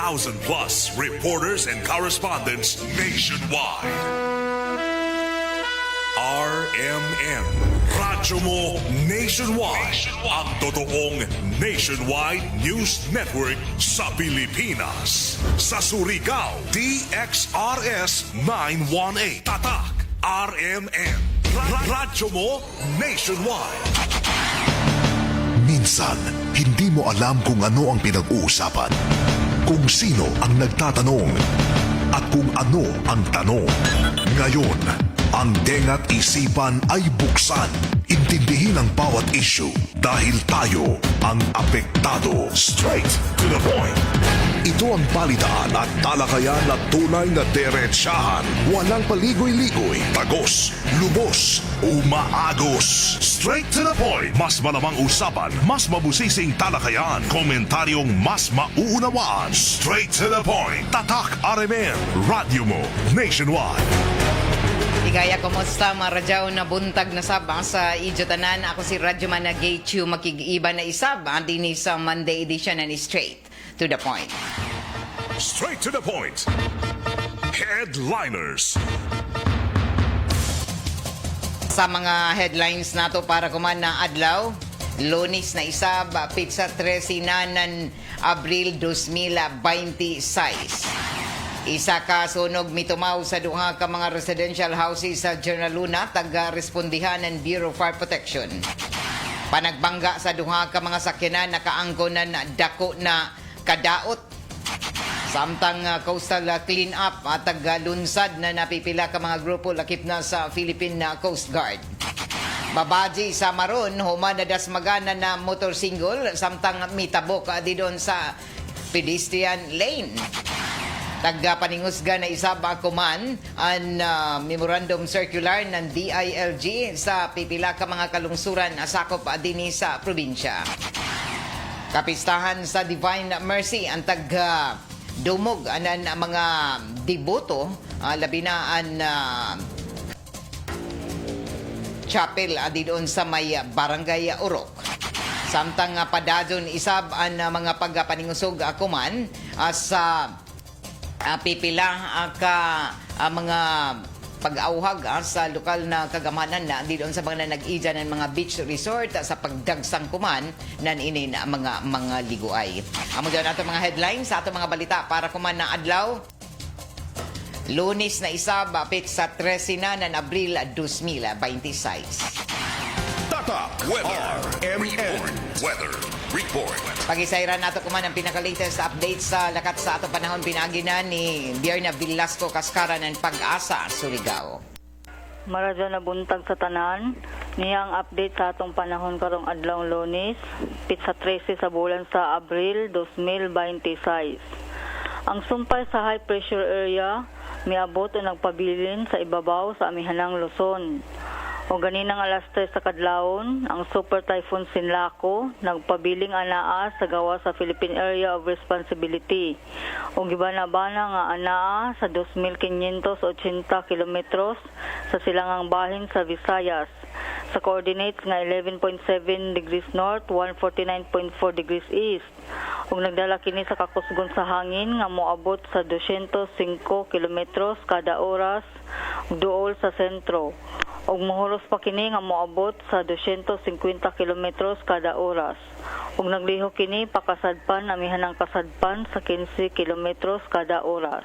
plus reporters and correspondents nationwide. RMN, Radyo Mo Nationwide. Ang totoong nationwide news network sa Pilipinas. Sa Surigao, DXRS 918. Tatak, RMN. Radyo Mo Nationwide. Minsan, hindi mo alam kung ano ang pinag-uusapan, kung sino ang nagtatanong, at kung ano ang tanong. Ngayon, ang tenga't isipan ay buksan. Intindihin ang bawat issue dahil tayo ang apektado. Straight to the point. Ito ang balitaan at talakayan na tunay na diretsahan. Walang paligoy-ligoy, tagos, lubos, umaagos. Straight to the point. Mas malamang usapan, mas mabusising talakayan, komentaryong mas mauunawaan. Straight to the point. Tatak RMN, Radyo Mo Nationwide. Kaya kumusta mga radyaw na buntag na sabang sa Idyotanan. Ako si Radyo Managaychu, makig-iba na isabang din sa Monday edition and Straight to the Point. Straight to the point. Headliners. Sa mga headlines nato para kuman na adlaw, Lunes na isab, Pizza 13 ng Abril 2026. Isa ka sunog mitumaw sa duha ka mga residential houses sa General Luna, taga-respondihan ng Bureau of Fire Protection. Panagbangga sa duha ka mga sakyanan nakaangkonan dako na kadaot. Samtang coastal clean-up at taga-lunsad na napipila ka mga grupo lakip na sa Philippine Coast Guard. Babaji sa Maron, humanadas magana na motorsingle samtang mitabok di doon sa pedestrian lane. Tagpaningusga na isaba kuman ang memorandum circular ng DILG sa pipila ka mga kalungsuran sakop dinhi sa probinsya. Kapistahan sa Divine Mercy ang dumog anan mga deboto labi na ang chapel di doon sa may barangay Urok. Samtang padadon isab ang mga pagpaningusog kuman sa pipila ka mga pag-auhag sa lokal na kagamanan na di doon sa mga nag-ija ng mga beach resort sa pagdagsang kuman nan ini na mga liguay. Amo daw nato mga headlines sa ato mga balita para kuman na adlaw. Lunes na isab, Pizza 13 na ng Abril 2026. Tata Weather. RMN Weather Report. Pagisayran nato kuman ang pinaka-latest update sa lakat sa ato panahon pinaginan ni Bierna Villasco Cascara ng Pag-asa, Surigao. Maradyo na buntag sa tanan, niyang update sa atong panahon karong adlawng Lunes, Pizza 13 sa bulan sa Abril 2026. Ang sumpay sa high pressure area miabot o nagpabilin sa ibabaw sa amihanang Luzon. O ganinang alas 3 sa kadlawon, ang Super Typhoon Sinlaco nagpabiling anaa sa gawa sa Philippine Area of Responsibility. O gibanabana nga anaa sa 2,580 kilometros sa silangang bahin sa Visayas. Sa coordinates nga 11.7 degrees north, 149.4 degrees east. Ug nagdala kini sa kakusgon sa hangin nga moabot sa 205 kilometros kada oras duol sa sentro. Ug mohuros pa kini nga moabot sa 250 kilometros kada oras. Ug nagliho kini pakasadpan amihanang kasadpan sa 15 kilometros kada oras.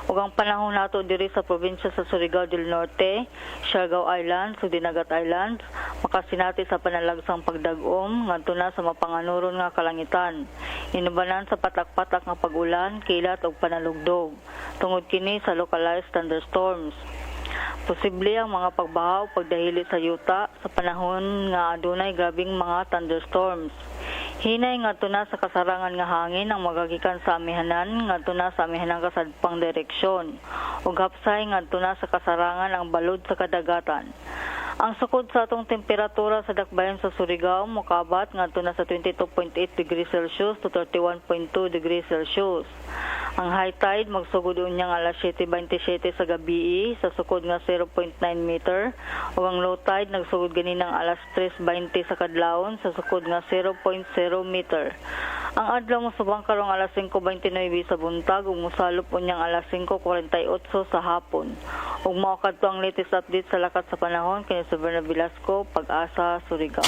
Ug ang panahon nato diri sa probinsya sa Surigao del Norte, Siargao Islands ug Dinagat Islands makasinati sa panalagsang pagdag-om ngadto na sa mapanganuron nga kalangitan. Inubanan sa patak-patak nga pag-ulan, kilat ug panalugdog. Tungod kini sa localized thunderstorms. Posible ang mga pagbaha o pagdahili sa yuta sa panahon nga adunay grabing mga thunderstorms. Hinay ngadto na sa kasarangan nga hangin ang magagikan sa amihanan ngadto na sa amihanang kasadpang direksyon. Ug hapsay ngadto na sa kasarangan ang balod sa kadagatan. Ang sukod sa atong temperatura sa dakbayan sa Surigao mokabat ngadto na sa 22.8 degrees Celsius to 31.2 degrees Celsius. Ang high tide magsugod unyang alas 7:27 sa gabi sa sukod nga 0.9 meter ug ang low tide nagsugod ganinang alas 3:20 sa kadlawon sa sukod nga 0.0 meter. Ang adlaw musubang karong alas 5:29 sa buntag ug mosalop unyang alas 5:48 sa hapon. Ug mao kadto ang latest update sa lakat sa panahon kini si Berna Velasco, Pag-asa, Surigao.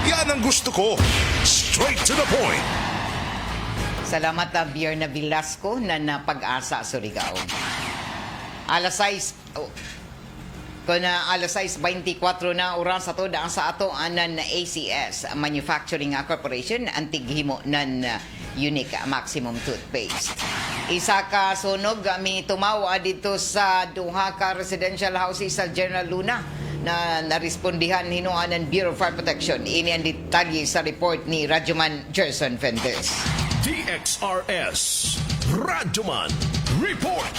Yan ang gusto ko. Straight to the point. Salamat na Bierna Velasco na Pag-asa, Surigao. Alas 6, alas 6:24 na oras sa to daan sa ato anan ACS Manufacturing Corporation ang tighimo ng Unique Maximum Toothpaste. Isa ka sunog mi tumaw dito sa duha ka residential houses sa General Luna na narespondihan hinuan ng Bureau of Fire Protection. Ini ang detalye sa report ni Radyoman Gerson Fuentes. DXRS Radyoman Report.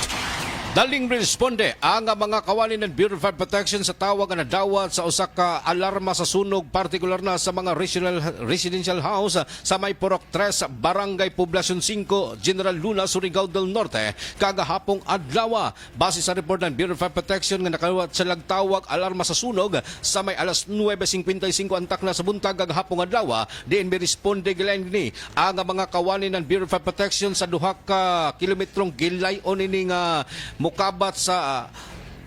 Daling responde ang mga kawani ng Bureau of Fire Protection sa tawag na dawat sa usa ka alarma sa sunog, partikular na sa mga residential house sa may Purok 3, Barangay Poblacion 5, General Luna, Surigao del Norte, kagahapong adlaw. Base sa report ng Bureau of Fire Protection nga nakawat sa lagtawag alarma sa sunog sa may alas 9:55 antak na sa buntag kagahapong adlaw, diin mi responde gilain ni ang mga kawani ng Bureau of Fire Protection sa duha ka kilometrong gilayon ini nga mukabat sa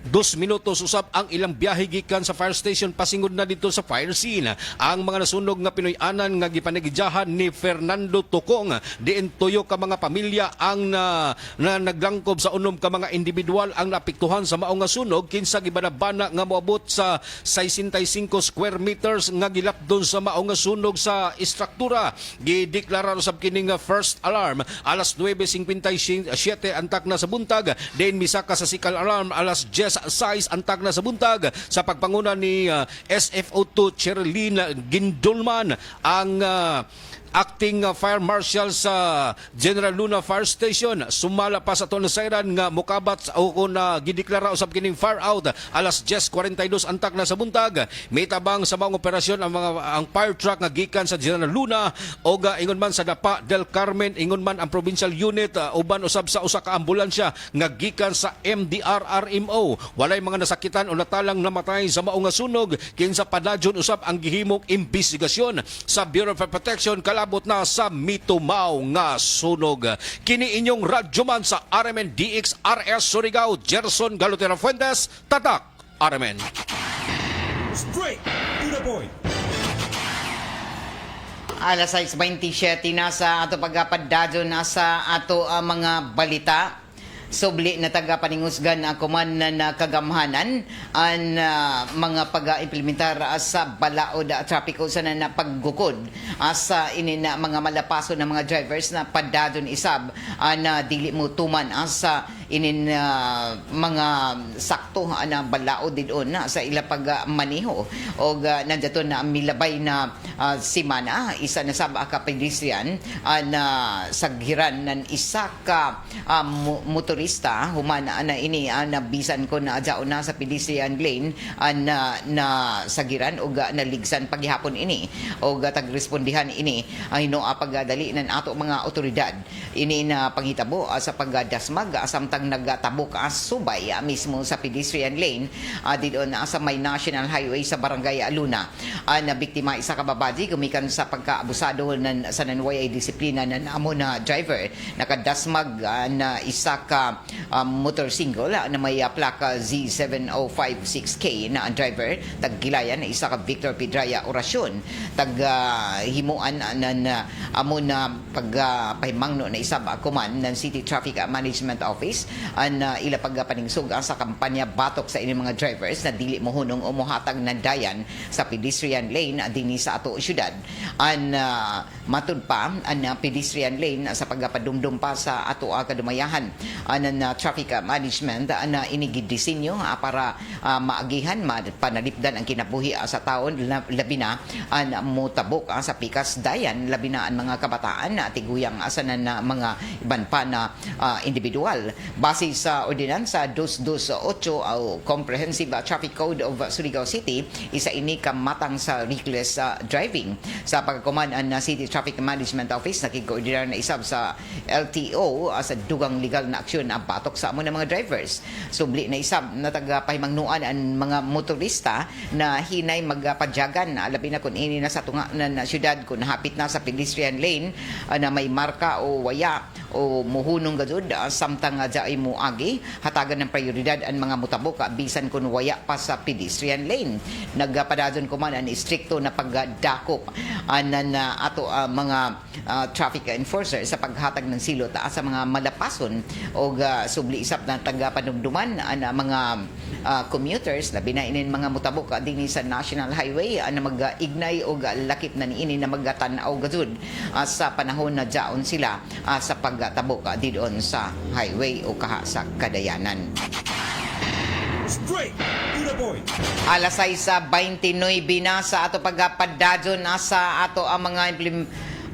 2 minutos usab ang ilang biyahe gikan sa fire station pasingod na dito sa fire scene. Ang mga nasunog nga Pinoy-anan nga gipanagidyahan ni Fernando Tocong, diin tuyo ka mga pamilya ang na naglangkob sa unom ka mga individual ang naapektuhan sa mao nga sunog kinsa gibanabana nga moabot sa 65 square meters nga gilapdon sa mao nga sunog sa istruktura. Gideklara usab kini nga first alarm alas 9:57 antak na sa buntag, diin misaka sa second alarm alas 10:06 antag na sa buntag sa pagpanguna ni SFO2 Cherilyn Gindulman, ang acting fire marshal sa General Luna Fire Station. Sumala pa sa tonasiran nga mukabat o kung gideklara usab kining fire out alas 10:42 antak na sa buntag. May tabang sa mga operasyon ang fire truck nga gikan sa General Luna o ingon man sa Dapa del Carmen, ingon man ang provincial unit uban usab sa usa ka ambulansya nga gikan sa MDR-RMO. Walay mga nasakitan o natalang namatay sa mao nga sunog kinsa padadyon usab ang gihimong investigasyon sa Bureau of Protection kalabot na sa mitumaw nga sunog. Kini inyong radyoman sa RMN DXRS Surigao, Gerson Galutera Fuentes, Tatak RMN. Straight to the point. Alas 6:27 na sa ato pagpapadadyo na sa ato mga balita. Subli na taga-paningusgan ang kuman na kagamhanan ang mga pag-implementar sa balaod trapiko sa na paggukod sa inin mga malapaso ng mga drivers na padadon isab na dili mo tuman sa inin mga sakto na balaod didon sa ila pagmaniho o nandiyato na milabay na simana isa na sab ka pedestrian na saghiran ng isa ka motorista humana na ini nabisan ko na adyaon na sa pedestrian lane na sagiran o naligsan paghihapon ini o tagrespondihan ini hinoa pagdali ng ato mga otoridad ini na panghitabo sa pagdasmag samtang nagtabok subay mismo sa pedestrian lane dito na sa may National Highway sa Barangay Luna na biktima isa ka babaji gumikan sa pagkaabusado sa nanway disiplina ng amo na driver nakadasmag na isa ka motor single na may plaka Z7056K na ang driver taggilayan na isa ka Victor Pidraya Orasyon himuan na amo na pagpahimangno na isa ba kuman ng City Traffic Management Office na ila pagpaningsug sa kampanya batok sa inyong mga drivers na dili mohunong o mohatag ng dayan sa pedestrian lane dinhi sa ato syudad matud pa ang pedestrian lane sa pagpadumdum pa sa ato kadumayahan ng traffic management na inigidisenyo para maagihan panalipdan ang kinabuhi sa taon labi na ang mutabok sa pikas dayan labi na ang mga kabataan na tiguyang asanan na mga iban pa na individual Base sa ordinansa 228 o Comprehensive Traffic Code of Surigao City, isa ini kamatang sa reckless driving. Sa pagkakuman ang City Traffic Management Office nakikoordinar na isab sa LTO sa dugang legal na aksyon ang patok sa amo ng mga drivers. Subli na isab na tagapahimangnuan ang mga motorista na hinay magpadyagan labi na kung ini na sa tunga na syudad kung hapit na sa pedestrian lane na may marka o waya o muhunong gajud samtang ay muagi hatagan ng prioridad ang mga motabok bisan kun waya pa sa pedestrian lane. Nagpadadon ko man ang istrikto na pagdakop anan ato mga traffic enforcer sa paghatag ng silot sa mga malapason o subli isap na taga-panugduman ang mga commuters labi na inin mga motabok dinhi sa National Highway na mag-ignay o lakip na niini na magtanaw gajud sa panahon na jaon sila sa pagtabok didon sa highway o kaha sa Kadayanan. Straight to the point. Alas 6:29 na sa ato pagpadadyon sa ato ang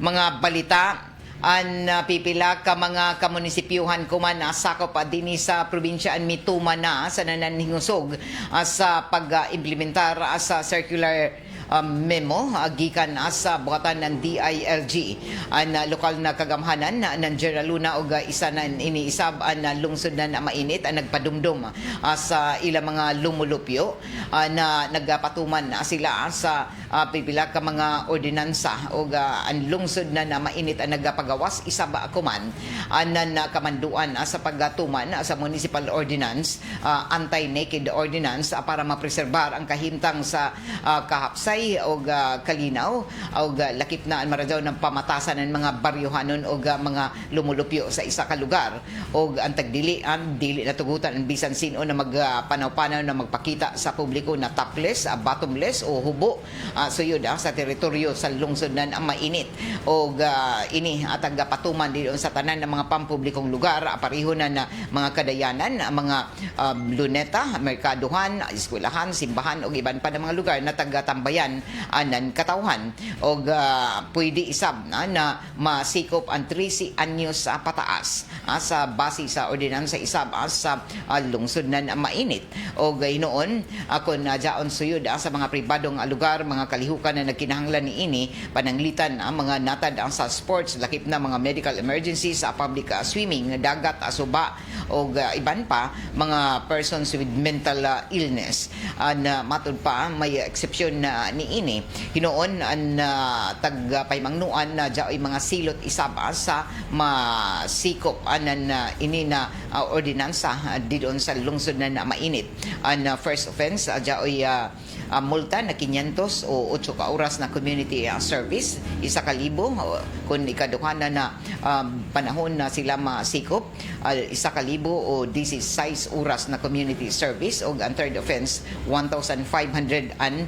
mga balita ang pipila ka mga kamunisipyuhan kuman sakop dinhi sa probinsya an mituma na sa nananhingusog sa pag-implementar sa circular memo gikan sa buhatan ng DILG ang lokal na kagamhanan ng General Luna og isa na iniisab ang lungsod na mainit ang nagpadumdum sa ilang mga lumulupyo na nagpatuman sila sa pipila ka mga ordinansa og ang lungsod na mainit ang nagpagawas isa ba kuman anan kamanduan sa pagtuman sa municipal ordinance anti-naked ordinance para mapreserbar ang kahimtang sa kahapsay o kalinaw o lakip na ang maradaw ng pamatasan ng mga baryohanon o mga lumulupyo sa isa ka lugar o ang tagdili dili na tugutan ang bisan sino na magpanaw-panaw na magpakita sa publiko na topless, bottomless o hubo suyod sa teritoryo sa lungsod na mainit o ini at patuman dito sa tanan ng mga pampublikong lugar pareho na mga Kadayanan, mga luneta, merkaduhan, eskwelahan, simbahan o iban pa ng mga lugar na taga-tambayan anan katawhan o pwede isab na masikop ang 13 anyos pataas sa base sa ordinansa isab sa lungsod na mainit o gaynoon kung jaon suyod sa mga pribadong lugar, mga kalihukan na nagkinahanglan niini pananglitan ang mga natad sa sports, lakip na mga medical emergencies sa public swimming, dagat, suba o iban pa mga persons with mental illness na matud pa may exception na niini hinoon ang tagpaymangnuan na jaoy mga silot isaba sa masikop anan ini na ordinansa didon sa lungsod na mainit ang first offense jaoy multa na 500 o 8 ka oras na community service 1,000 kung ikaduhanan na panahon na sila masikop 1,000 o 16 oras na community service o ang third offense 1,500 an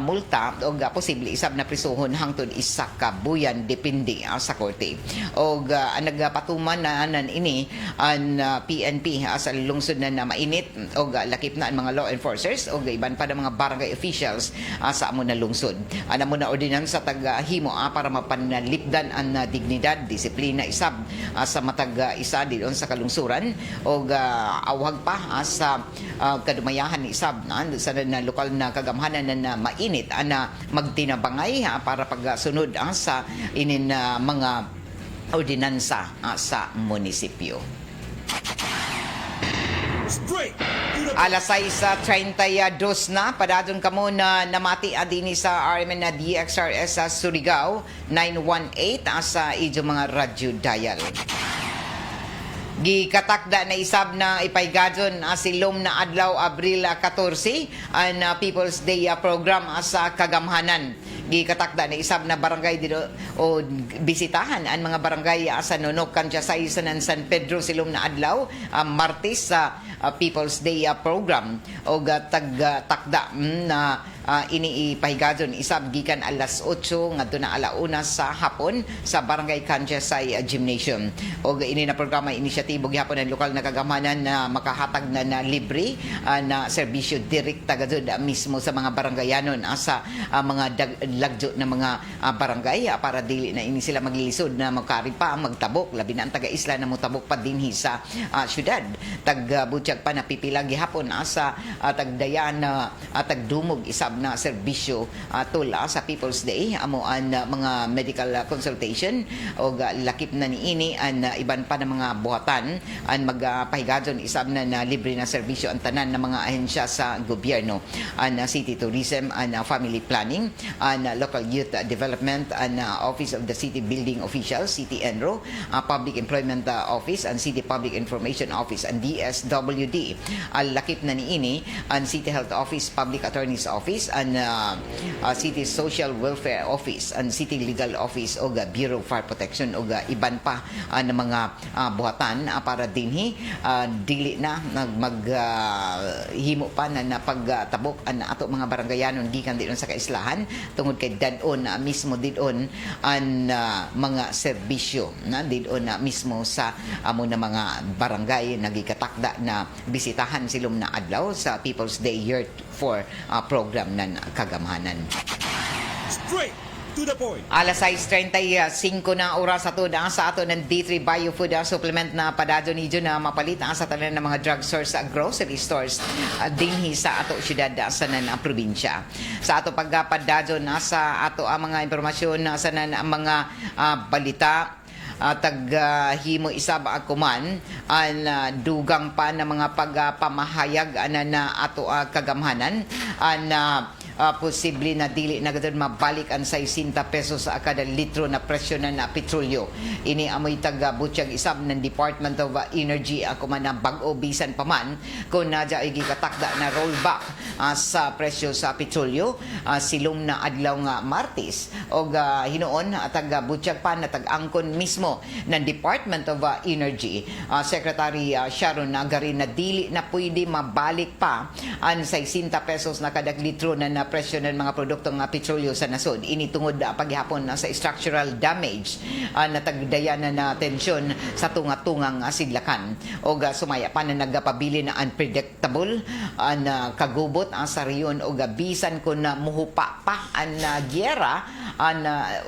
multa o posible isab na prisuhon hangtod isa ka buyan depende sa korte o ang nagpatuman na anan ini ang PNP sa lungsod na mainit o lakip na ang mga law enforcers o iban pa ng mga barangay officials sa amo na lungsod. Ano mo na ordinansa taga-himo para mapanalipdan ang dignidad, disiplina isab sa matag isa didon sa kalungsuran o awag pa sa kadumayahan ni isab sa lokal na kagamhanan na mainit ana magtinabangay para pagsunod sa inin mga ordinansa sa munisipyo. Straight to the Alas 6:32 na padadon kamo na namati adini sa RMN na DXRS sa Surigao 918 sa idyo mga radyo dial. Gikatakda na isab na ipaygadon silom na adlaw Abril 14 ang People's Day program sa Kagamhanan. Gikatakda na isab na barangay dito o bisitahan ang mga barangay sa Nonok, Kansasay, San Pedro silom na adlaw Martes sa People's Day program o tagtakda na iniipahigadon isab gikan alas 8 ngadto na alauna sa hapon sa Barangay Kanjasay Gymnasium. Og ini na programa inisyatibo gihapon ng lokal na kagamanan na makahatag na libre na serbisyo direkta gud mismo sa mga barangayanon sa mga lagjo na mga barangay para dili na ini sila maglilisod na magkari pa magtabok labi na ang taga-isla na motabok pa dinhi sa syudad. Tagbutyag pa na pipila gihapon sa tagdayan tagdumog isab na serbisyo tula sa People's Day amo ang mga medical consultation o lakip na niini ang iban pa na mga buhatan ang magpahigadon isab na libre na serbisyo ang tanan ng mga ahensya sa gobyerno ang city tourism ang family planning ang local youth development ang office of the city building officials city enro public employment office and city public information office and DSWD ang lakip na niini ang city health office public attorney's office and City Social Welfare Office and City Legal Office o Bureau of Fire Protection o iban pa ng mga buhatan para dinhi dili na maghimo pa na pagtabok ang ato mga barangayanon gikan didon sa kaislahan tungod kay dadon mismo didon ang mga serbisyo na didon mismo sa amo na mga barangay nagikatakda na bisitahan silom na adlaw sa People's Day Year 4 program ng kagamahanan. Straight to the point. Alas 6:35 na oras ato na sa ato ng D3 Biofood Supplement na padado nidyo na mapalit sa tanan ng mga drugstores at grocery stores dinhi sa ato syudad sa nan probinsya. Sa ato pagpadado na sa ato ang mga impormasyon sa nan mga balita taghimo isab akuman ang dugang pa na mga pagpamahayag na ato kagamhanan na posible na dili na gud mabalik ang 60 pesos sa kada litro na presyo na petrolyo. Ini amoy taga-butyag isab ng Department of Energy ako man na bag-o bisan pa man kung nadya ay gikatakda na rollback sa presyo sa petrolyo silong na adlaw nga Martes og hinuon taga-butyag pa na tag-angkon mismo ng Department of Energy Secretary Sharon Nagarin na dili na pwede mabalik pa ang 60 pesos na kada litro na presyo ng mga produktong petrolyo sa nasod. Ini tungod paghihapon sa structural damage na tagdayanan na tensyon sa tunga-tungang sidlakan. O sumaya pa na nagpabili na unpredictable na kagubot sa riyon o bisan kung muhupa pa ang gyera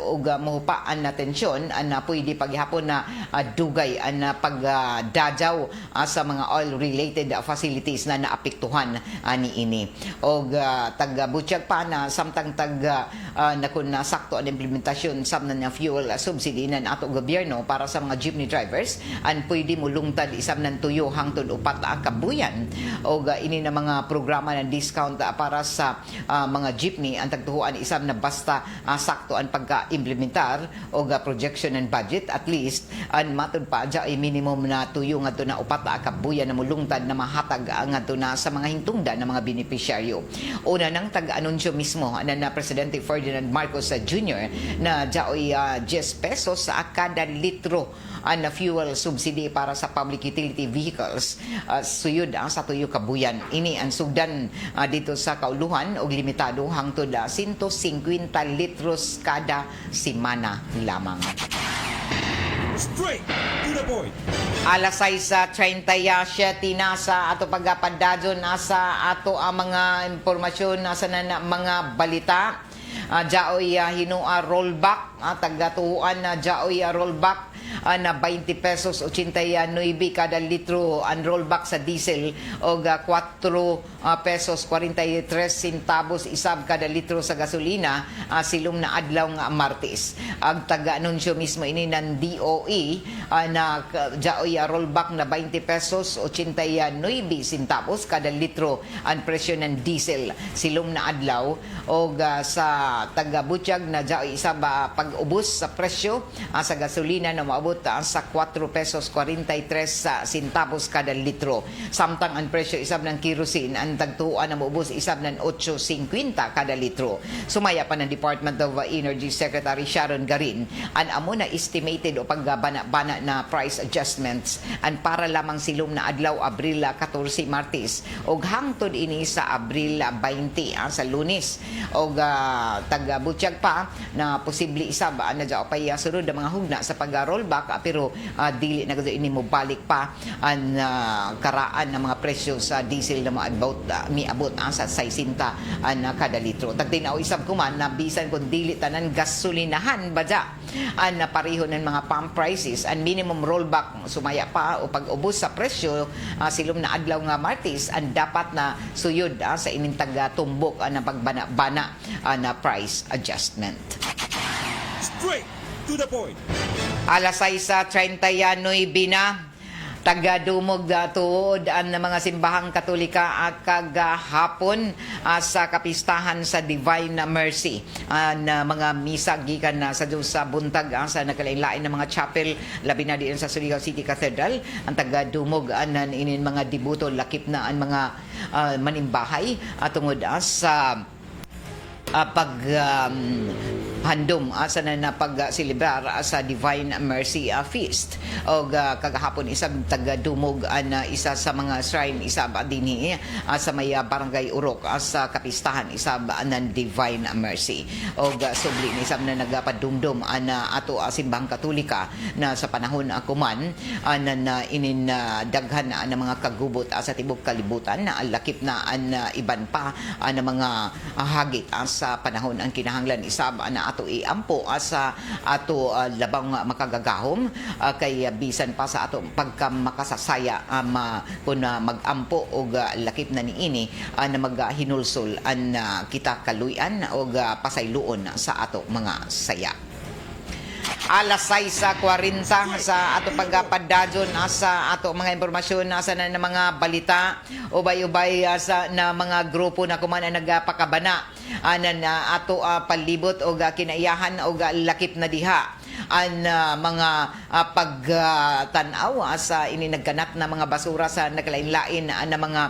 o muhupa ang tensyon na pwede paghihapon na dugay ang pagdadaw sa mga oil-related facilities na naapektuhan ni ini. O taga-butyag pa na samtang na kung sakto ang implementasyon sa na fuel subsidy ng ato gobyerno para sa mga jeepney drivers ang pwede mo lungtad isam ng tuyo hangtod upat kabuyan o ini na mga programa ng discount para sa mga jeepney ang tagtuhuan isam na basta sakto ang pagka-implementar o projection and budget at least ang matod pa dya ay minimum na tuyo nga na upat kabuyan na mulungtad na mahatag nga na sa mga hintungda ng mga beneficiaryo. Una nang tag-anunsyo mismo na Presidente Ferdinand Marcos Jr. na dyaoy 10 pesos sa kada litro na fuel subsidy para sa public utility vehicles suyod sa tuyo kabuyan. Ini ang sugdan dito sa kauluhan og limitado hangtod 150 litros kada semana lamang. Straight to the point. Alas 6:37 na sa ato pagpadadyon sa ato ang mga impormasyon sa mga balita. Dyaoy hinua rollback tagatuhuan na dyaoy rollback na 20 pesos 89 kada litro ang rollback sa diesel o 4 pesos 43 centavos isab kada litro sa gasolina silong na adlaw nga Martes. Ang taga-anunsyo mismo ini ng DOE na dyaoy rollback na 20 pesos 89 centavos kada litro ang presyo ng diesel silong na adlaw o sa taga-butyag na dyaoy isab pag-ubos sa presyo sa gasolina na maabot moabot sa 4 pesos 43 centavos kada litro. Samtang ang presyo isab ng kerosene ang tagtuan na maubos isab ng 8.50 kada litro. Sumaya pa ng Department of Energy Secretary Sharon Garin ang amo na estimated o pagbana-bana na price adjustments ang para lamang silom na adlaw Abril 14 Martes og hangtod ini sa Abril 20 sa Lunes og taga-butyag pa na posible isab na dyan pa sunod ang mga hugna sa pag-rollback pero dili na gado ini mo balik pa ang karaan ng mga presyo sa diesel na miabot sa 60 kada litro. Tagtinaw isab kuman na bisan kung dili tanan gasolinahan badya ang pareho ng mga pump prices and minimum rollback sumaya pa o pag-ubos sa presyo silom na adlaw nga Martes ang dapat na suyod sa inintag tumbok na pagbana-bana na price adjustment. Straight to the point. Alas 6:39 na tagadumog tuod ang mga simbahang Katolika kagahapon sa kapistahan sa Divine Mercy. Ang mga misa gikan sa Diyos sa buntag sa nakalain-lain ng mga chapel labi na diin sa Surigao City Cathedral. Ang tagadumog anan inin mga debuto lakip na ang mga manimbahay tungod sa handom asa na pagsilibrar sa Divine Mercy Feast og kagahapon isab tagadumog na isa sa mga shrine isab dinhi sa may barangay Urok sa kapistahan isab ng Divine Mercy og subli ni isab na nagapadumdum ana ato simbahang Katolika na sa panahon kuman na inin daghan na mga kagubot sa tibok kalibutan na lakip na an iban pa na mga hagit sa panahon ang kinahanglan isab na ato iampo sa ato labang makagagahom kay bisan pa sa ato pagka makasasaya kung magampo og lakip na niini na maghinulsol an kita kaluyan og pasayloon sa ato mga saya. Alas 6:40 sa ato pagpadadyon sa ato mga impormasyon sa na mga balita ubay-ubay sa na mga grupo na kuman nagpakabana na ato palibot o kinaiyahan o lakip na diha ang mga pagtanaw sa ininagkanat na mga basura sa nakalain-lain na mga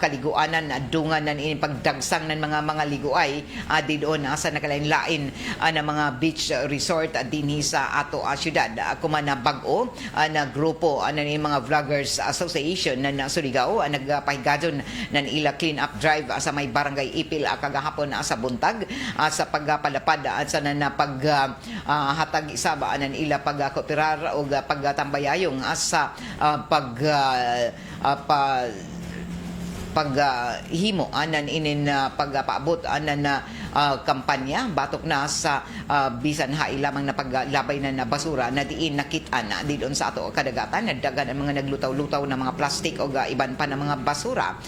kaliguanan dungan na ini pagdagsang ng mga liguay didoon sa nakalain-lain na mga beach resort dinhi sa ato syudad kuman na bag-o na grupo ni mga Vloggers Association na Surigao nagpahigadon ng ila clean up drive sa may barangay Ipil kagahapon sa buntag sa pagpalapad sa na paghatag isa anan ila pagkooperar o pagtambayayong sa paghimo anan inin pagpaabot anan na kampanya batok na sa bisan hai lamang na paglabay na basura na diin nakitaan didon sa ato kadagatan nagdagan ang mga naglutaw-lutaw na mga plastic o iban pa na mga basura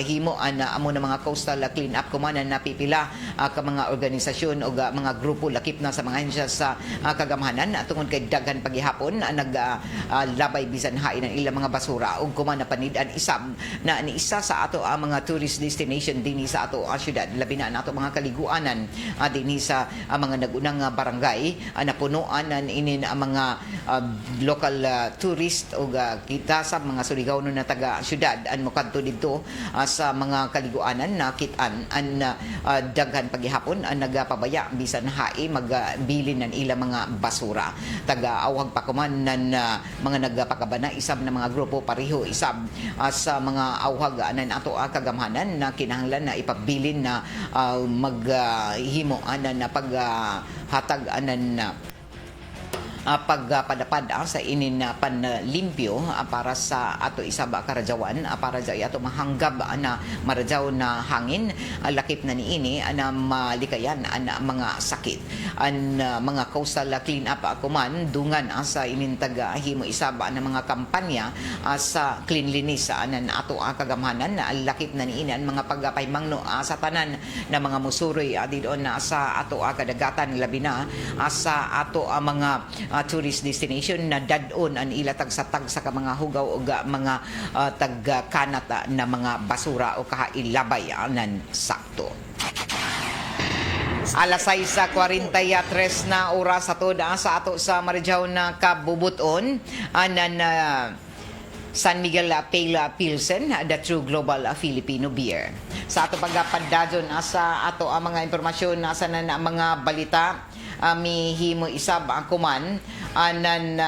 himo amo na mga coastal clean up kumanan na pipila ka mga organisasyon o mga grupo lakip na sa mga hensya sa kagamhanan tungod kay daghan paghihapon naglabay bisan hai ng ilang mga basura ug kumana panid-an isab na ni isa sa ato mga tourist destination dinhi sa ato syudad labi na ato mga kaliguanan dinhi sa mga nagunang barangay na punuan inin ang mga local tourist o kita sa mga Surigao na taga syudad an mokadto didto sa mga kaliguanan na kitan an daghan paghihapon ang nagapabaya bisan hai magbilin ng ilang mga basura taga-awhag pa kuman ng mga nagpakabana isab na mga grupo pareho isab sa mga awhag anan ato kagamhanan na kinahanglan na ipabilin na maghimo anan na paghatag anan na pagpadapad sa inin panlimpyo para sa ato isaba karadyawan para sa ato mahanggab na maradyaw na hangin lakip na niini na malikayan ang mga sakit ang mga coastal clean up kuman dungan sa inintag himo isaba na mga kampanya sa cleanliness anan ato kagamhanan lakip na niini ang mga pagpaymangno sa tanan na mga musuroy didon sa ato kadagatan labi na sa ato mga tourist destination na dadon ang ila tag-sa mga hugaw o mga tagkanat na mga basura o kahailabay ng sakto. Alas 6:43 na oras sa ato sa Marijaw na kabubuton anan San Miguel Pale Pilsen, the true global Filipino beer. Sa ato pagpadadyon sa ato ang mga impormasyon nasa na mga balita mihimo isab ang kuman anan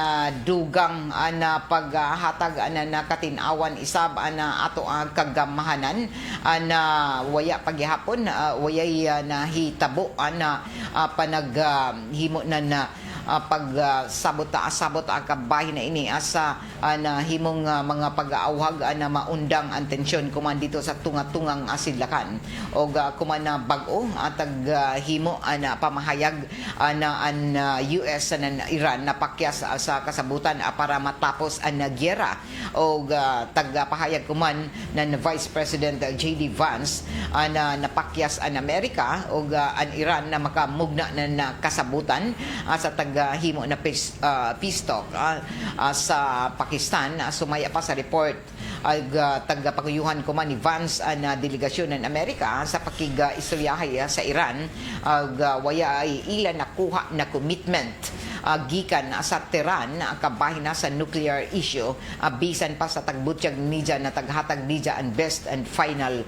dugang ana paghatag ana katinawan isab ana ato ang kagamahanan ana waya paghihapon wayay nahitabo ana panaghimo na pagsabot ang kabahin na ini asa na himong mga pag-aawhag na maundang ang tensyon kuman dito sa tunga-tungang asidlakan o kuman na bag-o at himo na pamahayag na ang US na Iran napakyas sa kasabutan para matapos ang gyera o pahayag kuman ng Vice President J.D. Vance na napakyas ang Amerika o ang Iran na makamugna na kasabutan sa himo na peace talk sa Pakistan. Sumaya pa sa report tagapaguyuhan ko man ni Vance na delegasyon ng Amerika sa pakig-istoryahay sa Iran waya ay ilan nakuha na commitment gikan sa Tehran kabahin na sa nuclear issue bisan pa sa tagbutyag nija na taghatag nija ang best and final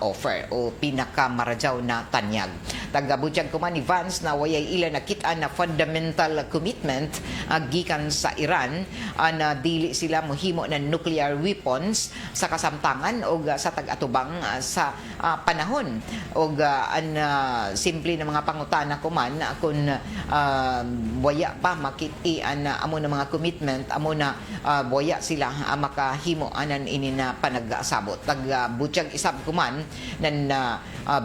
offer o pinakamaradaw na tanyag. Tagabutyag ko man ni Vance na wayay ilan nakita na fundamental commitment gikan sa Iran na dili sila mohimo ng nuclear weapons sa kasamtangan o sa tag-atubang sa panahon o simple na mga pangutana ko man kung waya pa makiti amo na mga commitment amo na waya sila makahimo anan ini na panagsabot tagbutyag isab kuman nan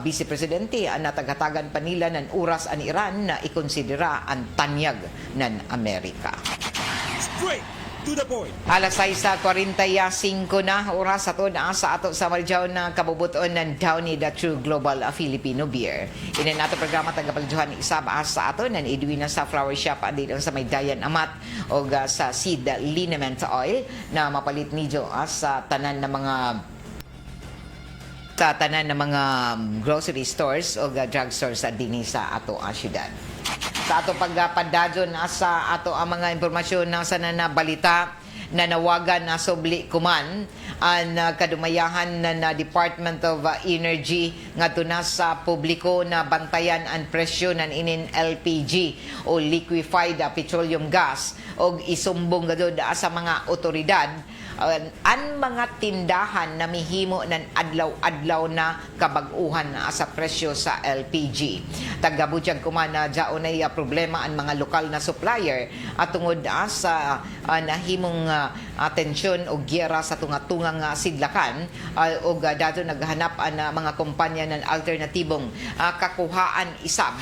Vice Presidente na taghatagan pa nila ng oras ang Iran na ikonsidera ang tanyag ng Amerika. Straight to the point. Alas 6:45 na oras sa ato sa Marijaw na kabubuton ng Downy the True Global Filipino Beer. Ina nato programa tagapagduhan isab sa ato nan Edwina sa flower shop dito sa Maydayan Amat o sa seed liniment oil na mapalit nidyo sa tanan ng mga grocery stores o drugstores sa dinhi sa ato syudad. Sa ato pagpadadyon sa ato ang mga impormasyon na sa balita na nawagan na subli kuman ang kadumayahan na Department of Energy ngadto na sa publiko na bantayan ang presyo ng inin LPG o liquefied petroleum gas o isumbong gadod sa mga otoridad ang mga tindahan na mihimo ng adlaw-adlaw na kabag-uhan sa presyo sa LPG. Tagabutyag kuman na daon ay problema ang mga lokal na supplier at tungod sa nahimong atensyon o gyera sa tunga-tungang sidlakan o dato naghanap ang mga kumpanya ng alternatibong kakuhaan isab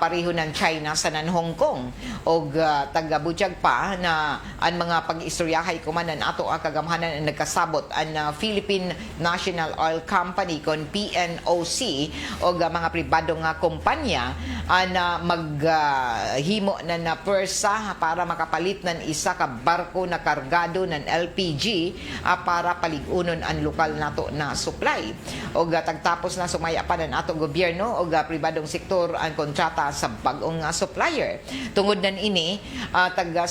pareho ng China sa nan Hong Kong o tagabutyag pa na ang mga pag-istoryahay kuman ng ato kagamhanan ang nagkasabot ang Philippine National Oil Company kon PNOC o mga pribadong kumpanya na maghimo na pwersa para makapalit ng isa ka barko na kargado ng LPG para paligunon ang lokal nato na supply. O tagtapos na sumaya pa ng ato gobyerno o pribadong sektor ang kontrata sa bagong supplier. Tungod nan ini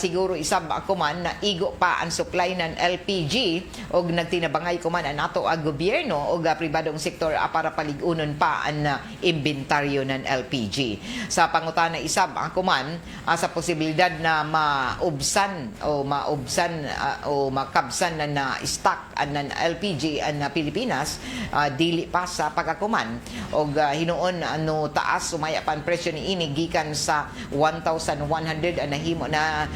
siguro isab ako man na igo pa ang supply ng LPG o nagtinabangay kuman ang ato ang gobyerno o pribadong sektor para paligunon pa ang inventaryo ng LPG. Sa pangutana isab ako man sa posibilidad na maubsan o makabsan na stock ng LPG ang Pilipinas dili pa sa pagkakuman o hinuon ano taas sumaya pa ang presyo ni ini gikan sa 1,100 ang nahimo na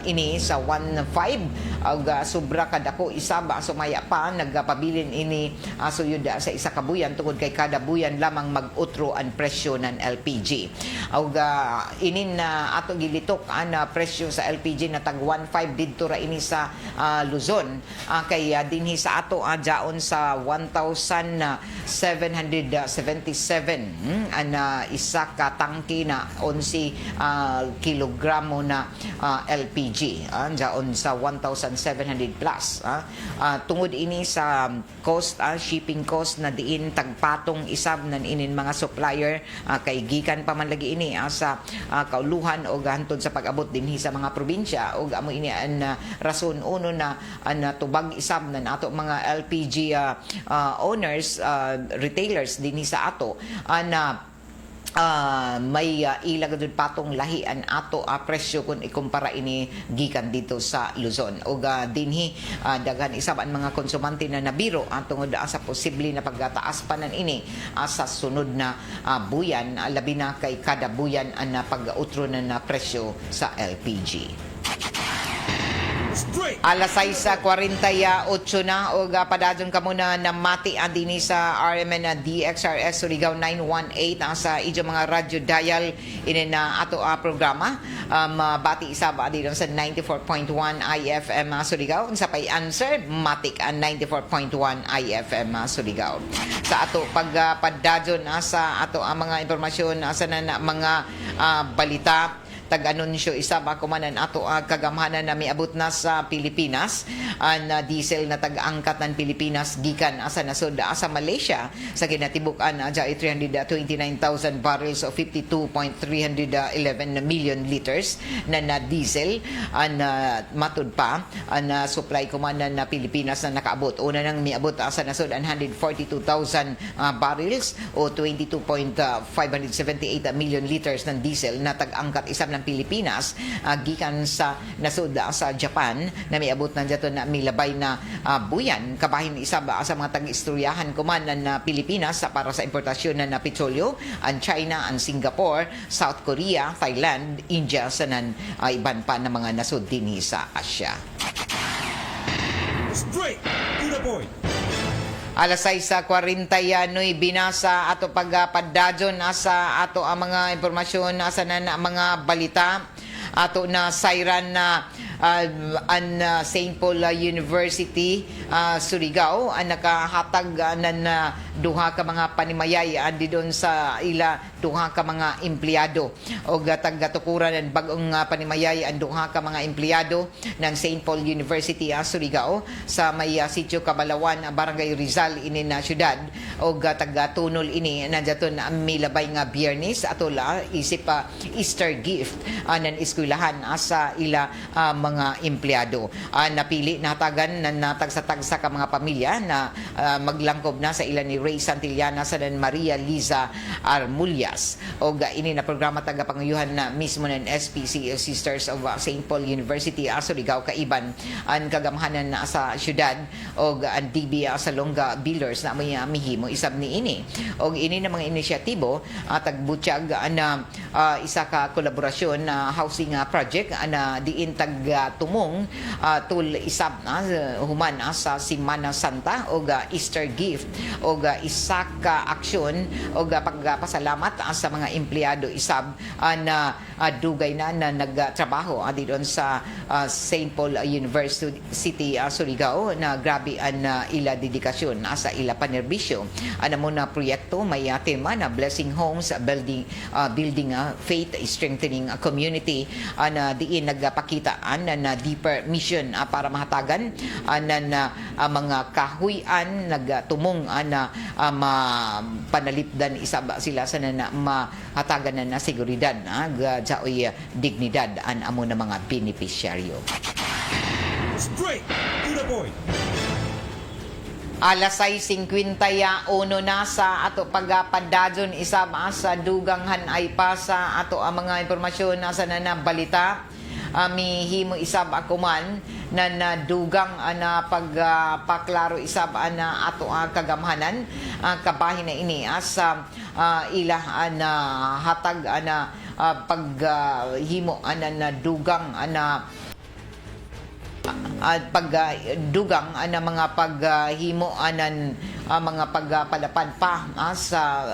ini sa 1,500 og sobra kadako isab sumaya pa nagpabilin ini suyod sa isa ka buyan tungod kay kada buyan lamang mag-utro ang presyo ng LPG. Og inin na ato gilitok ang presyo sa LPG na tag 1,500 didto ra ini sa Luzon kay dinhi sa ato daon sa 1,777 ang isa ka tangke na 11 kilogramo na LPG daon sa 1,777 plus. Tungod ini sa cost, shipping cost na diin tagpatong isab nan inin mga supplier kay gikan pa man lagi ini sa kauluhan o hantod sa pag-abot dinhi sa mga probinsya o amo ini an rason uno na tubag isab nan ato mga LPG owners, retailers dinhi sa ato na may ilag dun patong lahian ato presyo kung ikumpara ini gikan dito sa Luzon. O dinhi daghan isab ang mga konsumante na nabiro tungod sa posible na pagtaas pa nan ini sa sunod na buyan, labi na kay kada buyan ang pag-utro na presyo sa LPG. Alas 6:48 na o padadyon ka muna na mati dini sa RMN na DXRS Surigao 918 sa idyo mga radyo dial ini na ato programa. Bati isab dito sa 94.1 IFM Surigao. Sa pay answer matik 94.1 IFM Surigao. Sa ato pagpadadyon sa ato mga impormasyon sa mga balita tag-anunsyo isab ako manan ato kagamhanan na miabot na sa Pilipinas ang diesel na tag-angkat ng Pilipinas gikan asa nasod sa Malaysia sa kinatibukan dya 329,000 barrels o 52.311 million liters na diesel ang matud pa ang supply kumanan na Pilipinas na nakaabot una nang miabot asa nasod 142,000 barrels o 22.578 million liters ng diesel na tag-angkat isab ng Pilipinas gikan sa nasud sa Japan na miabot na dito na milabay na buyan kabahin isab sa mga tag-istoryahan kuman na Pilipinas para sa importasyon na petrolyo ang China, ang Singapore, South Korea, Thailand, India sanan iban pa na mga nasud dinhi sa Asia. Straight to the point. Alas 6:49 binasa ato pagpadadyon sa ato ang mga impormasyon sa mga balita ato na sayran na ang St. Paul University Surigao ang nakahatag na duha ka mga panimayay didon sa ila duha ka mga empleyado o taga-tukuran ng bagong panimayay ang duha ka mga empleyado ng St. Paul University Surigao sa may sitio Kabalawan, Barangay Rizal ini na syudad o taga-tunol ini nandiyaton ang milabay nga Biyernes atula isip Easter gift ng eskwelahan sa ila mga empleyado. Napili natagan na natagsa-tagsa ka mga pamilya na maglangkob na sa ila ni Ray Santillana sa Maria Liza Armullas. O ini na programa tagapanguyuhan na mismo ng SPC Sisters of St. Paul University Surigao kaiban ang kagamhanan na sa syudad o ang DB sa Longga Builders na may mihimo isab ni ini. O ini na mga inisyatibo tagbutsyag na isa ka kolaborasyon na housing project na diin tagtumong tul isab na human sa Semana Santa o Easter gift o isa ka aksyon o pagpasalamat sa mga empleyado isab na dugay na nagtrabaho didon sa St. Paul University Surigao na grabe ang ila dedikasyon sa ila panerbisyo. Ano mo na proyekto may tema na Blessing Homes, building faith, strengthening a community na diin nagpakitaan na deeper mission para mahatagan na mga kahuyan nagtumong na panalipdan isab sila sa na mahatagan na seguridad jaoy dignidad an amo na mga beneficiaryo. Straight to the point. Alas 6:51 na sa ato pagpadadyon isab sa duganghan ay pa sa ato ang mga impormasyon sa balita. Mihimo isab ako man na dugang na pagpaklaro isab na ato kagamhanan kabahin na ini sa ila na hatag na paghimo na dugang na pagdugang na mga paghimo anan mga pagpalapad pa sa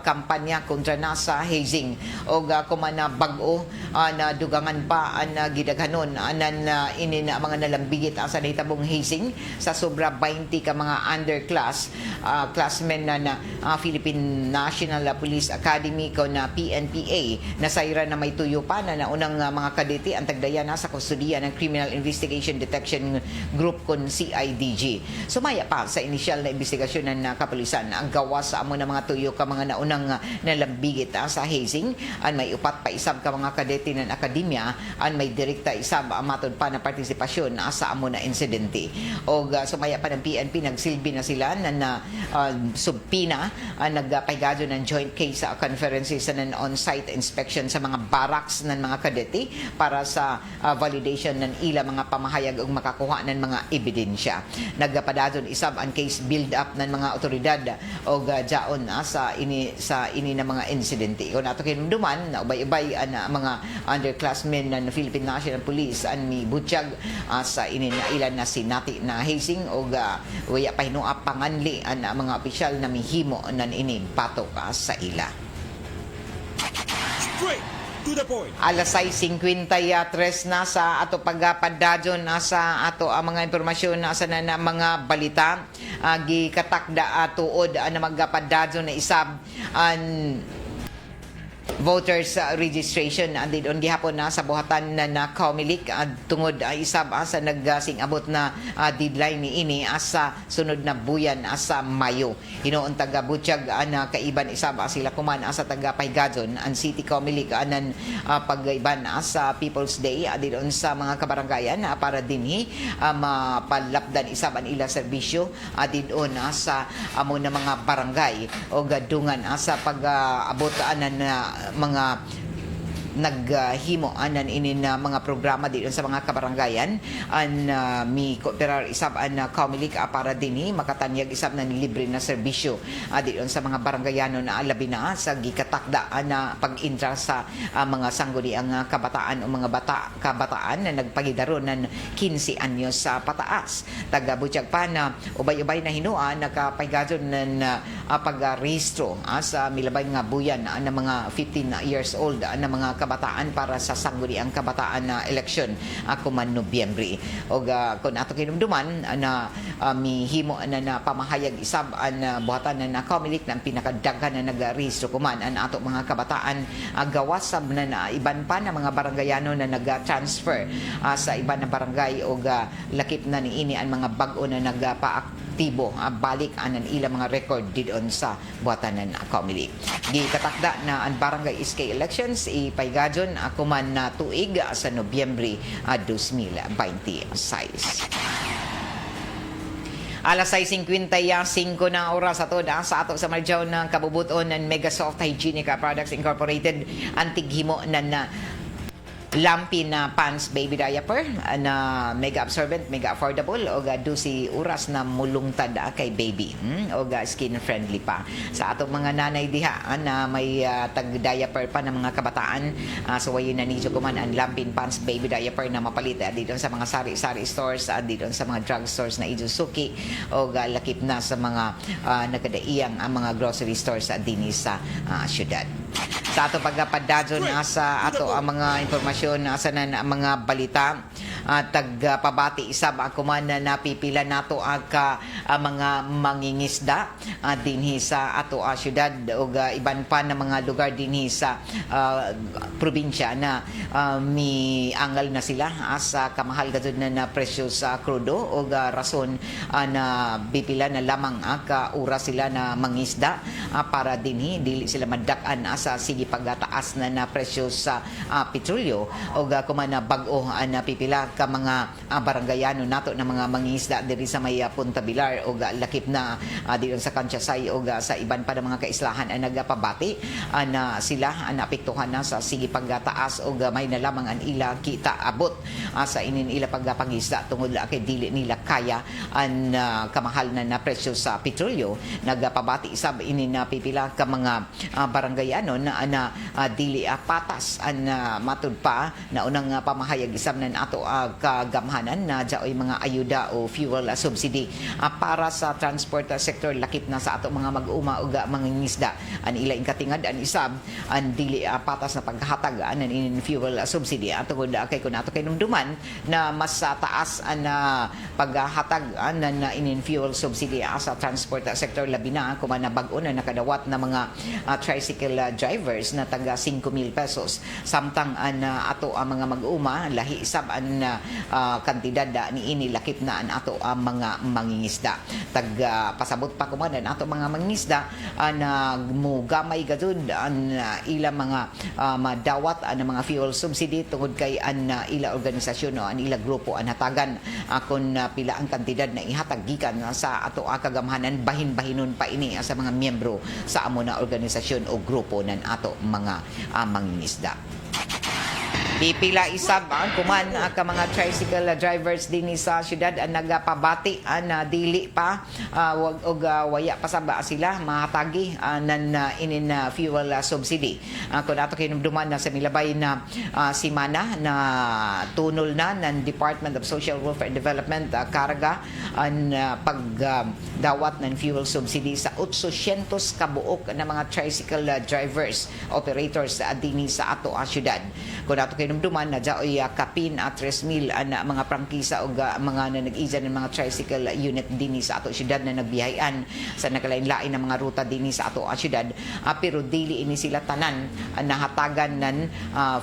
kampanya kontra na sa hazing o kumana bag-o na dugangan pa na gidaghanon anan ini na mga nalambigit sa nahitabong hazing sa sobra 20 ka mga underclass classmen na Philippine National Police Academy ko na PNPA na sayra na may tuyo pa na naunang mga kadete ang tagdaya na sa kustudiya ng Criminal Investigation Detection Group kon CIDG. Sumaya pa sa inisyal na investigasyon ng kapulisan ang gawas sa amo na mga tuyo ka mga naunang nalambigit sa hazing an may upat pa isab ka mga kadete ng akademya an may direkta isab matod pa na partisipasyon sa amo na insidente. O sumaya pa ng PNP nagsilbi na sila na subpina nagpaigado ng joint case conferences ng on-site inspection sa mga barracks ng mga kadete para sa validation ng ila mga pamahayag ug makakuha ng mga ebidensya. Nagpadadon isab ang case build up ng mga otoridad o jaon sa ini na mga insidente. Kung nato kinumduman na ubay-ubay ang mga underclassmen ng Philippine National Police ang mi butyag sa ini na ilan na sinati na hazing o waya pahinuap panganli ang mga opisyal na mihimo nan ini patok sa ila. Straight to the point. Alas 6:53 na sa ato pagpadadyon sa ato ang mga impormasyon sa na mga balita gikatakda tuod na magpadadyon na isab an voters registration andin on gihapon na sa buhatan na Comelec tungod isab sa nagsing-abot na deadline ni ini sa sunod na buyan sa Mayo. Hinuon taga butyag na kaiban isab sila kuman sa taga Pahigadon ang City Comelec anan pag-iban sa People's Day adin sa mga kabaranggayan para dinhi mapalapdan isab ang ila serbisyo adin sa amo na mga barangay o gadungan sa pag-abot na mga naghimo anan ini na mga programa dito sa mga kabaranggayan an mi kooperar isab an Comelec para dinhi makatanyag isab na libre na serbisyo dito sa mga barangayano na alabi na sa gikatakda na pag-intra sa mga sangguniang kabataan o mga kabataan na nagpagidaron ng 15 anyos sa pataas. Taga butyag pa na ubay-ubay na hinuan nakapahigadon ng pag-rehistro sa milabay nga buyan na mga 15 years old na mga kabataan para sa sangguniang kabataan na eleksyon kuman Nobyembre. O kung ato kinumduman na mihimo na pamahayag isab ang buhatan na Comelec na pinakadaghan na nagrehistro kuman ang ato mga kabataan gawas sab na iban pa na mga barangayano na nag-transfer sa iban na barangay o lakip na niini ang mga bag-o na nagpaaktibo balik anan ilang mga record didon sa buhatan ng Comelec. Gikatakda na ang barangay SK elections ipaigadon kuman na tuig sa Nobyembre 2026. Alas 6:55 na oras ato sa ato sa Marjaw ng kabubuton ng Megasoft Hygienic Products Incorporated antighimo na lampi na pants baby diaper na mega absorbent, mega affordable o si oras na mulungtad kay baby o skin friendly pa sa atong mga nanay diha na may tag diaper pa ng mga kabataan so wayon na niyo kuman ang lampin pants baby diaper na mapalit dito sa mga sari-sari stores dito sa mga drug stores na Izusuki o lakip na sa mga nagkadaiyang ang mga grocery stores dinhi sa syudad. Sa ato pagpadadyon sa ato ang mga impormasyon sa mga balita tagpabati isab ako man na napipila nato ang mga mangingisda dinhi sa ato syudad o iban pa na mga lugar dinhi sa probinsya na miangal na sila sa kamahal gud na presyo sa krudo o rason na bipila na lamang ka oras sila na mangisda para dinhi dili sila madak-an sa sige pagtaas na presyo sa petrolyo o kuman na bag-o na pipila ka mga barangayano nato na mga mangingisda diri sa may Punta Bilar o lakip na diyon sa Kanchasay o sa iban pa ng mga kaislahan ang nagpabati na sila naapektuhan na sa sige pagtaas o may na lamang ang ila kita abot sa inin ila pagpangisda tungod kay dili nila kaya ang kamahal na presyo sa petrolyo. Nagpabati isab ini na pipila ka mga barangayano na dili patas ang matud pa na unang pamahayag isab nan ato kagamhanan na dyaoy mga ayuda o fuel subsidy para sa transport sector lakip na sa ato mga mag-uma ug mga ngisda an ila katingad an isab an dili patas na paghatag an in fuel subsidy tungod kay kun ato kay numduman na mas taas an paghatag an in fuel subsidy sa transport sector labi na kuman na bag-o na nakadawat na mga tricycle drivers na taga 5,000 pesos samtang an ato ang mga mag-uma lahi isab an kantidad ni ini lakip na an ato ang mga mangingisda tag pasabot pa kuman an ato mga mangingisda na mugamay gadud an ila mga madawat an mga fuel subsidy tungod kay an ila organisasyon o an ila grupo an hatagan kun pila ang kantidad na ihatag gikan sa ato kagamhanan bahin-bahinon pa ini sa mga miyembro sa amo na organisasyon o grupo nan ato mga mangingisda. Pipila isab kuman ka mga tricycle drivers din sa syudad ang nagapabati na dili pa wag og waya pa sa ba sila mahatagi nan inin fuel subsidy. Kun ato kinumduman na sa milabay na simana na tunol na ng Department of Social Welfare and Development karga ang pagdawat ng fuel subsidy sa 800 kabuok na mga tricycle drivers operators dinhi sa ato syudad. Kun ato numduman na dyaoy kapin at 3,000 na mga prangkisa o mga na nag-iza ng mga tricycle unit dinhi sa ato syudad na nagbiyayan sa nakalain-lain na mga ruta dinhi sa ato syudad pero dili ini sila tanan nahatagan ng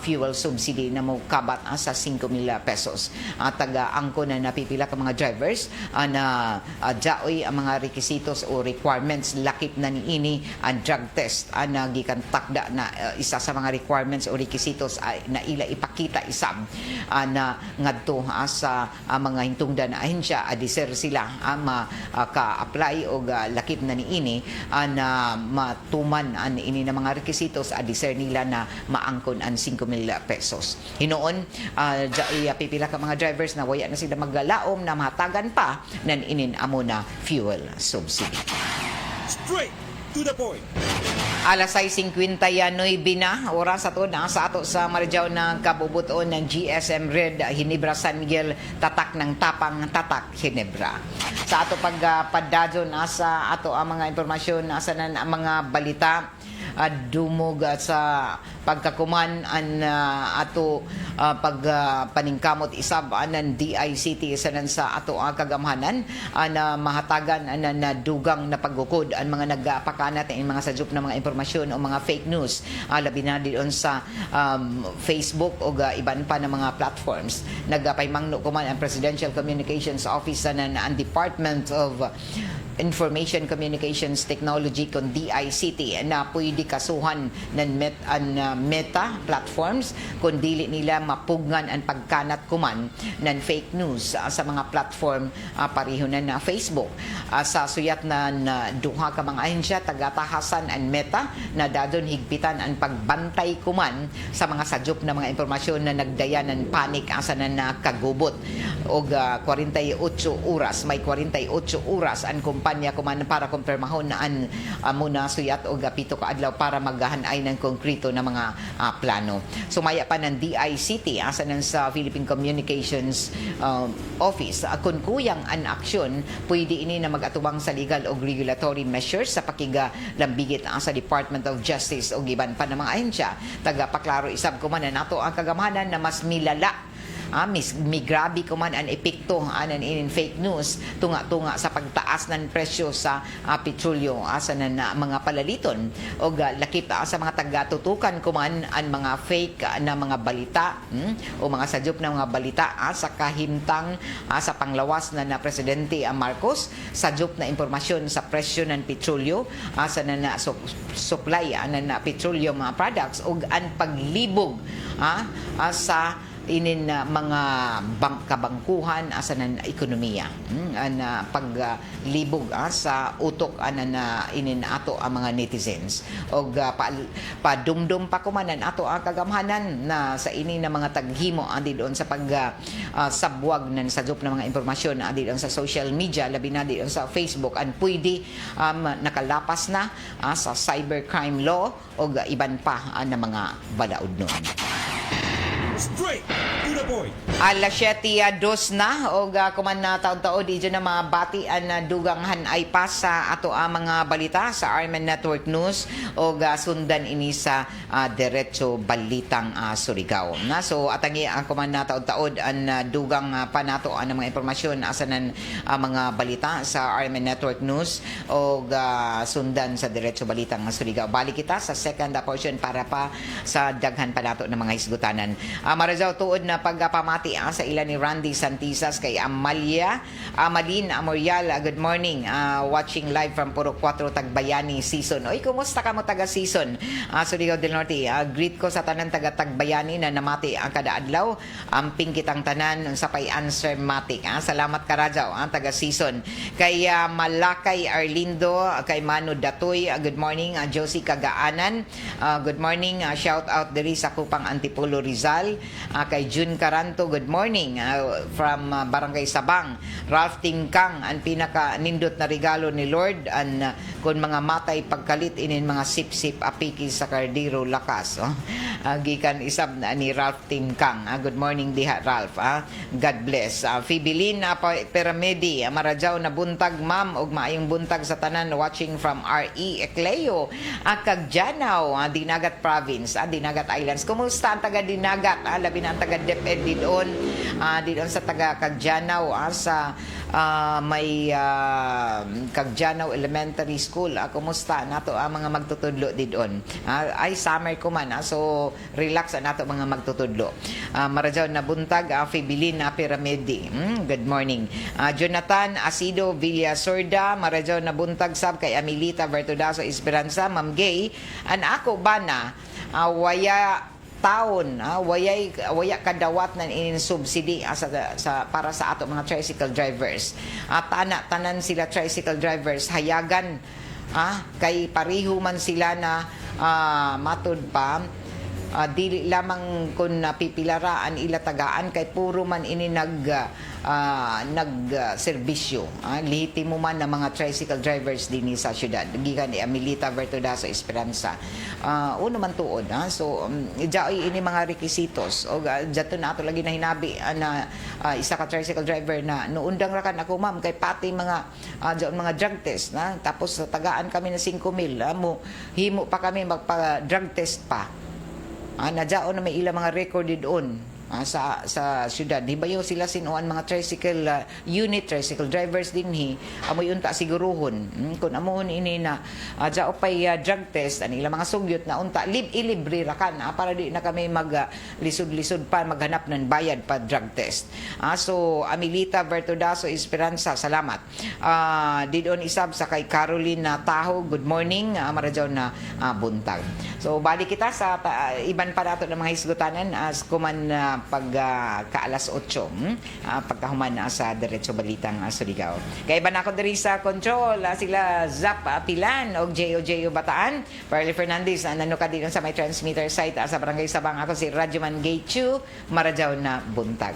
fuel subsidy na mo kabat sa 5,000 pesos taga angko na napipila ka mga drivers na dyaoy ang mga requisitos o requirements lakip na niini ang drug test na gikan takda na isa sa mga requirements o requisitos na ila ipakita isab na ngadto sa mga hintungdan na ahensya adiser sila ka-apply o lakip na niini na matuman an ini na mga requisitos adiser nila na maangkon an 5,000 pesos. Hinoon pipila ka mga drivers na waya na sila maggalaom na mahatagan pa nan inin amo na fuel subsidy. Straight to the point. Alas 6:59 na oras ato na sa ato sa Marijaw ng kabubuton ng GSM Red Ginebra San Miguel tatak ng tapang tatak Ginebra. Sa ato pagpadadyon sa ato ang mga impormasyon sa mga balita dumog sa pagkakuman an ato pagpaningkamot isab anan DICT isanan sa ato kagamhanan na mahatagan na dugang na paggukod ang mga nagpakanat ang mga sajup na mga impormasyon o mga fake news labi na diyon sa Facebook o iban pa na mga platforms. Nagpaymangno kuman ang Presidential Communications Office ng Department of Information Communications Technology kon DICT na pwede kasuhan ng Meta platforms kung dili nila mapugnan ang pagkanat kuman ng fake news sa mga platform pareho na Facebook. Sa suyat na duha ka mga ahensya tagatahasan ang Meta na dadon higpitan ang pagbantay kuman sa mga sajup na mga impormasyon na nagdaya ng panik asa na kagubot og 48 oras may 48 oras ang kumpanya kuman para kumpirmahon na an muna suyat og 7 ka adlaw para maghanay ng konkreto na mga plano. Sumaya pa ng DICT asa nan sa Philippine Communications Office kung kuyang an aksyon pwede ini na magatubang sa legal o regulatory measures sa pakigulambigit sa Department of Justice o giban pa ng mga ahensya. Tagapaklaro isab ko man nato ang kagamhanan na mas milala migrabi kuman ang epekto anan in fake news tunga-tunga sa pagtaas ng presyo sa petrolyo asa na mga palaliton o lakip sa mga taga-tutukan kuman ang mga fake na mga balita o mga sajup na mga balita sa kahimtang sa panglawas na Presidente Marcos sajup na impormasyon sa presyo ng petrolyo asa na supply anan na petroleum products o ang paglibog sa inin mga kabangkuhan sa ekonomiya na paglibog sa utok na inin ato ang mga netizens og padumdum pa kumanan ato ang kagamhanan na sa ini na mga taghimo adi doon sa sabwag ng sajup na mga impormasyon adi doon sa social media labi na doon sa Facebook and pwede nakalapas na sa cybercrime law o iban pa na mga balaod noon. Straight to Alas 7:02 na o kuman na taon-taon di dyan na mabati ang duganghan ay pa sa ato ang mga balita sa Armen Network News o sundan ini sa Diretso Balitang Surigao. Na so atangi ang kuman na taon-taon ang dugang panato ang mga impormasyon asanan mga balita sa Armen Network News o sundan sa Diretso Balitang Surigao. Balik kita sa second portion para pa sa daghan panato ng mga hisgutanan. Marajaw tuod na pagpamati sa ilan ni Randy Santisas kay Amalin Amorial. Good morning. Watching live from Puro 4 Tagbayani season. Oy, kumusta ka mo taga season? Surigao del Norte. Greet ko sa tanan taga Tagbayani na namati ang kada adlaw. Amping kitang tanan sa pay answer matik. Salamat karajaw ang taga season. Kay Malakay Arlindo, kay Manu Datoy. Good morning. Josie Kagaanan. Good morning. Shout out diri sa Kupang Antipolo Rizal. Kay June Caranto, good morning from Barangay Sabang. Ralph Tingkang, ang pinaka nindot na regalo ni Lord an kun mga matay pagkalit inin mga sip-sip apiki sa kardiro lakas. Gikan isab na ni Ralph Tingkang. Good morning diha Ralph. God bless. Fibilin Peramedi, Marajaw na buntag ma'am ug maayong buntag sa tanan watching from RE Ecleo. Kagjanaw, Dinagat Province, Dinagat Islands. Kumusta ang taga Dinagat? Labi na ang taga DepEd didon sa taga Kagjanaw sa may Kagjanaw Elementary School. Kumusta nato ang mga magtutudlo didon? Ay summer ko man, so relax nato mga magtutudlo. Marajaw na buntag, Fibilin Piramidi. Good morning. Jonathan Asido Villasorda, Marajaw na buntag sab kay Amilita Bertudaso Esperanza, Ma'am Gay, an ako bana waya taon, waya kadawat na inin subsidy para sa ato mga tricycle drivers. Tanan sila tricycle drivers hayagan kay pariho man sila na matud pa dili lamang kun napipilaraan ila tagaan kay puro man ini nag-serbisyo. Lihiti mo man ng mga tricycle drivers din sa syudad. Gikan ni Amilita Bertudaso Esperanza. Uno man tuod. So, dyaoy ini mga requisitos. O dyato na ato lagi na hinabi na isa ka tricycle driver na nuundang rakan ako ma'am kay pati mga mga drug test. Tapos tagaan kami na 5,000. Himo pa kami magpa-drug test pa. Nadyaon na may ilang mga recorded on sa syudad. Hibayo sila sinuan mga tricycle unit, tricycle drivers din amoy unta siguruhon. Kung amoon ini na dya pay drug test, ilang mga sugyot na unta, ilibre rakan para di na kami lisod-lisod pa maghanap ng bayad pa drug test. So, Amilita Bertudaso Esperanza, salamat. Didon isab sa kay Caroline Taho, good morning. Marajaw na buntag. So, balik kita sa iban pa nato ng mga hisgutanan as kuman pag kaalas 8 pagkahuman sa Diretso Balitang Surigao. Kaya iba na ako diri sa control sila Zap Pilan o J.O. Bataan. Perly Fernandez nanuka din sa may transmitter site sa Barangay Sabang. Ako si Radyoman Gay Chu, Marajaw na buntag.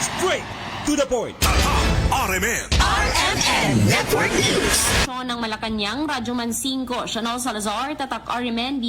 Straight to the point. RMN Network News. Ng Malacanang, Radyoman 5, Chanel Salazar, Tatak RMN,